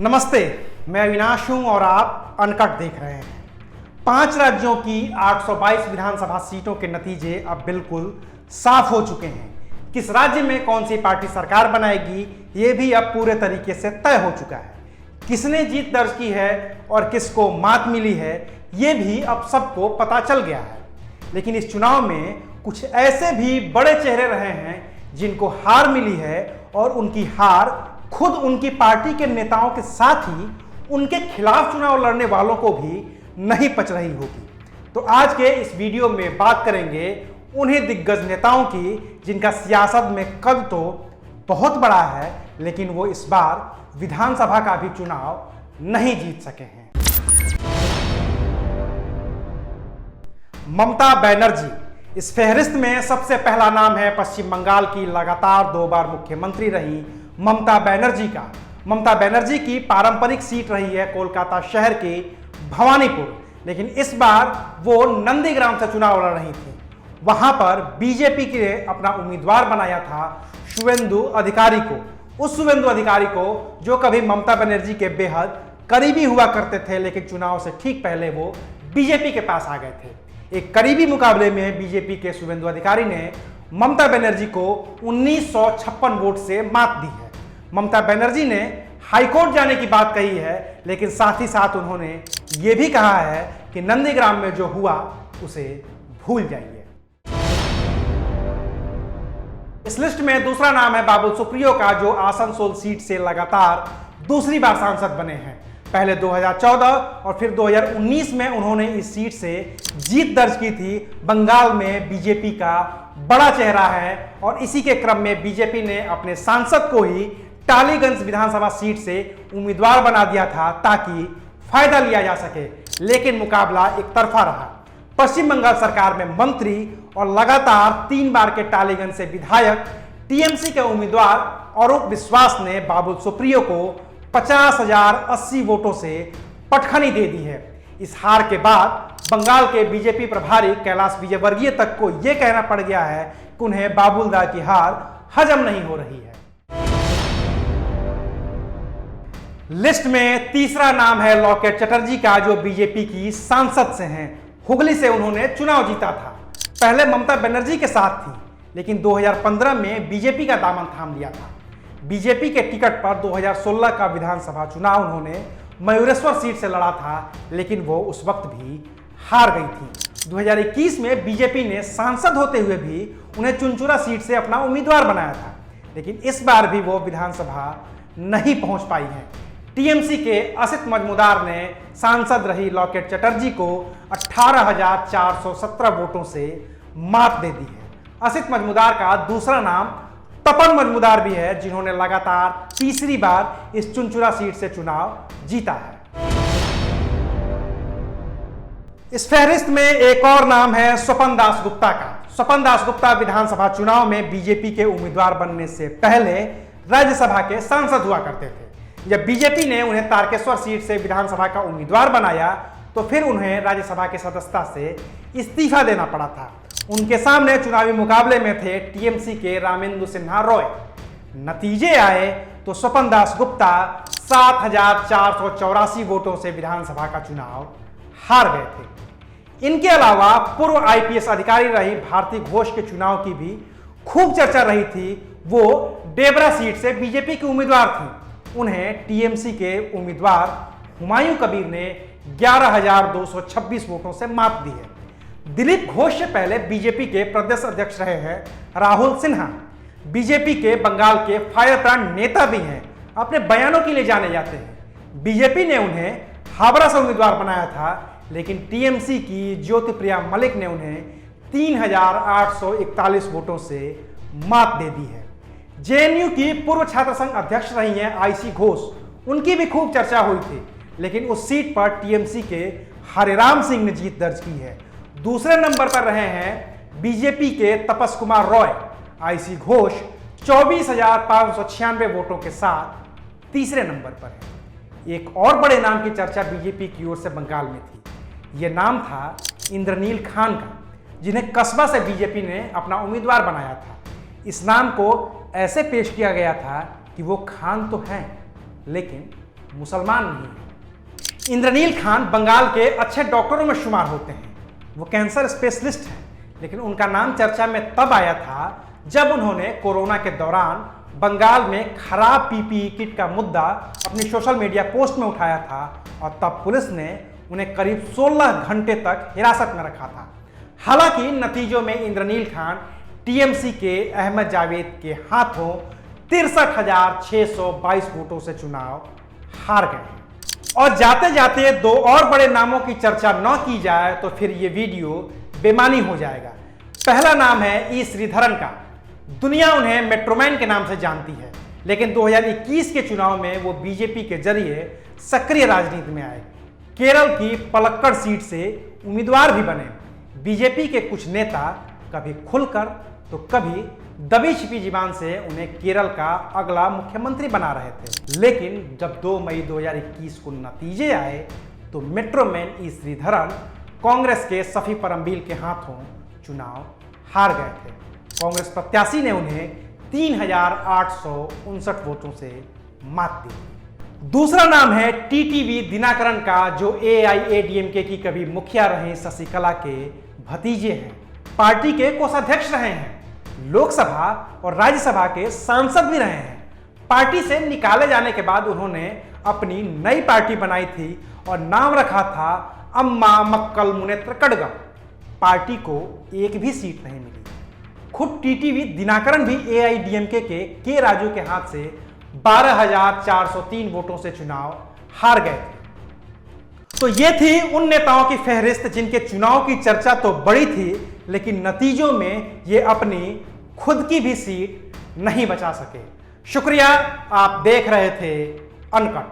नमस्ते, मैं अविनाश हूं और आप अनकट देख रहे हैं। 5 राज्यों की 822 विधानसभा सीटों के नतीजे अब बिल्कुल साफ हो चुके हैं। किस राज्य में कौन सी पार्टी सरकार बनाएगी, ये भी अब पूरे तरीके से तय हो चुका है। किसने जीत दर्ज की है और किसको मात मिली है, ये भी अब सबको पता चल गया है। लेकिन इस चुनाव में कुछ ऐसे भी बड़े चेहरे रहे हैं जिनको हार मिली है और उनकी हार खुद उनकी पार्टी के नेताओं के साथ ही उनके खिलाफ चुनाव लड़ने वालों को भी नहीं पच रही होगी। तो आज के इस वीडियो में बात करेंगे उन्हीं दिग्गज नेताओं की जिनका सियासत में कद तो बहुत बड़ा है, लेकिन वो इस बार विधानसभा का भी चुनाव नहीं जीत सके हैं। ममता बनर्जी इस फहरिस्त में सबसे पहला नाम है। पश्चिम बंगाल की लगातार 2 बार मुख्यमंत्री रही ममता बनर्जी का। ममता बनर्जी की पारंपरिक सीट रही है कोलकाता शहर की भवानीपुर, लेकिन इस बार वो नंदीग्राम से चुनाव लड़ रही थी। वहां पर बीजेपी के अपना उम्मीदवार बनाया था शुवेंदु अधिकारी को। उस शुवेंदु अधिकारी को जो कभी ममता बनर्जी के बेहद करीबी हुआ करते थे, लेकिन चुनाव से ठीक पहले वो बीजेपी के पास आ गए थे। एक करीबी मुकाबले में बीजेपी के शुवेंदु अधिकारी ने ममता बनर्जी को 1956 वोट से मात दी है। ममता बनर्जी ने हाईकोर्ट जाने की बात कही है, लेकिन साथ ही साथ उन्होंने ये भी कहा है कि नंदीग्राम में जो हुआ उसे भूल जाइए। इस लिस्ट में दूसरा नाम है बाबुल सुप्रियो का, जो आसनसोल सीट से लगातार दूसरी बार सांसद बने हैं। पहले 2014 और फिर 2019 में उन्होंने इस सीट से जीत दर्ज की थी। बंगाल में बीजेपी का बड़ा चेहरा है और इसी के क्रम में बीजेपी ने अपने सांसद को ही टालीगंज विधानसभा सीट से उम्मीदवार बना दिया था ताकि फायदा लिया जा सके, लेकिन मुकाबला एक तरफा रहा। पश्चिम बंगाल सरकार में मंत्री और लगातार 3 बार के टालीगंज से विधायक टीएमसी के उम्मीदवार अरूप विश्वास ने बाबुल सुप्रियो को 50,080 वोटों से पटखनी दे दी है। इस हार के बाद बंगाल के बीजेपी प्रभारी कैलाश विजयवर्गीय तक को यह कहना पड़ गया है कि उन्हें बाबुलदा की हार हजम नहीं हो रही है। लिस्ट में तीसरा नाम है लॉकेट चटर्जी का, जो बीजेपी की सांसद से हैं। हुगली से उन्होंने चुनाव जीता था। पहले ममता बनर्जी के साथ थी, लेकिन 2015 में बीजेपी का दामन थाम लिया था। बीजेपी के टिकट पर 2016 का विधानसभा चुनाव उन्होंने मयूरेश्वर सीट से लड़ा था, लेकिन वो उस वक्त भी हार गई थी। 2021 में बीजेपी ने सांसद होते हुए भी उन्हें चुनचुरा सीट से अपना उम्मीदवार बनाया था, लेकिन इस बार भी वो विधानसभा नहीं पहुंच पाई है। टीएमसी के असित मजमुदार ने सांसद रही लॉकेट चटर्जी को 18,417 वोटों से मात दे दी है। असित मजमुदार का दूसरा नाम तपन मजमुदार भी है, जिन्होंने लगातार तीसरी बार इस चुनचुरा सीट से चुनाव जीता है। इस फहरिस्त में एक और नाम है स्वपन दास गुप्ता का। स्वपन दास गुप्ता विधानसभा चुनाव में बीजेपी के उम्मीदवार बनने से पहले राज्यसभा के सांसद हुआ करते थे। जब बीजेपी ने उन्हें तारकेश्वर सीट से विधानसभा का उम्मीदवार बनाया तो फिर उन्हें राज्यसभा की सदस्यता से इस्तीफा देना पड़ा था। उनके सामने चुनावी मुकाबले में थे टीएमसी के रामेंद्र सिन्हा रॉय। नतीजे आए तो स्वपन दास गुप्ता 7,484 वोटों से विधानसभा का चुनाव हार गए थे। इनके अलावा पूर्व आईपीएस अधिकारी रही भारती घोष के चुनाव की भी खूब चर्चा रही थी। वो डेबरा सीट से बीजेपी की उम्मीदवार थी। उन्हें टीएमसी के उम्मीदवार हुमायूं कबीर ने 11,226 वोटों से मात दी है। दिलीप घोष से पहले बीजेपी के प्रदेश अध्यक्ष रहे हैं राहुल सिन्हा। बीजेपी के बंगाल के फायर ब्रांड नेता भी हैं, अपने बयानों के लिए जाने जाते हैं। बीजेपी ने उन्हें हावड़ा से उम्मीदवार बनाया था, लेकिन टीएमसी की ज्योतिप्रिया मलिक ने उन्हें 3,841 वोटों से मात दे दी है। जेएनयू की पूर्व छात्र संघ अध्यक्ष रही हैं आईसी घोष। उनकी भी खूब चर्चा हुई थी, लेकिन उस सीट पर टीएमसी के हरिराम सिंह ने जीत दर्ज की है। दूसरे नंबर पर रहे हैं बीजेपी के तपस कुमार रॉय। आईसी घोष 24,596 वोटों के साथ तीसरे नंबर पर है। एक और बड़े नाम की चर्चा बीजेपी की ओर से बंगाल में थी। यह नाम था इंद्रनील खान का, जिन्हें कस्बा से बीजेपी ने अपना उम्मीदवार बनाया था। इस नाम को ऐसे पेश किया गया था कि वो खान तो हैं, लेकिन मुसलमान नहीं है। इंद्रनील खान बंगाल के अच्छे डॉक्टरों में शुमार होते हैं। वो कैंसर स्पेशलिस्ट हैं, लेकिन उनका नाम चर्चा में तब आया था जब उन्होंने कोरोना के दौरान बंगाल में खराब पीपीई किट का मुद्दा अपनी सोशल मीडिया पोस्ट में उठाया था और तब पुलिस ने उन्हें करीब 16 घंटे तक हिरासत में रखा था। हालांकि नतीजों में इंद्रनील खान टीएमसी के अहमद जावेद के हाथों 63,622 वोटों से चुनाव हार गए। और जाते जाते दो और बड़े नामों की चर्चा न की जाए तो फिर ये वीडियो बेमानी हो जाएगा। पहला नाम है ई श्रीधरन का। दुनिया उन्हें मेट्रोमैन के नाम से जानती है, लेकिन 2021 के चुनाव में वो बीजेपी के जरिए सक्रिय राजनीति में आए। केरल की पलक्कड़ सीट से उम्मीदवार भी बने। बीजेपी के कुछ नेता कभी खुलकर तो कभी दबी छिपी जुबान से उन्हें केरल का अगला मुख्यमंत्री बना रहे थे, लेकिन जब 2 मई 2021 को नतीजे आए तो मेट्रोमैन ई श्रीधरन कांग्रेस के सफी परमबीर के हाथों चुनाव हार गए थे। कांग्रेस प्रत्याशी ने उन्हें 3,859 वोटों से मात दी। दूसरा नाम है टीटीवी दिनाकरन का, जो एआईएडीएमके की कभी मुखिया रहे शशिकला के भतीजे हैं। पार्टी के कोषाध्यक्ष रहे हैं, लोकसभा और राज्यसभा के सांसद भी रहे हैं। पार्टी से निकाले जाने के बाद उन्होंने अपनी नई पार्टी बनाई थी और नाम रखा था अम्मा मक्कल मुनेत्र कड़गम। पार्टी को एक भी सीट नहीं मिली। खुद टीटीवी दिनाकरन भी एआईडीएमके के राजू के हाथ से 12,403 वोटों से चुनाव हार गए थे। तो ये थी उन नेताओं की फहरिस्त जिनके चुनाव की चर्चा तो बड़ी थी, लेकिन नतीजों में ये अपनी खुद की भी सीट नहीं बचा सके। शुक्रिया, आप देख रहे थे अनकट।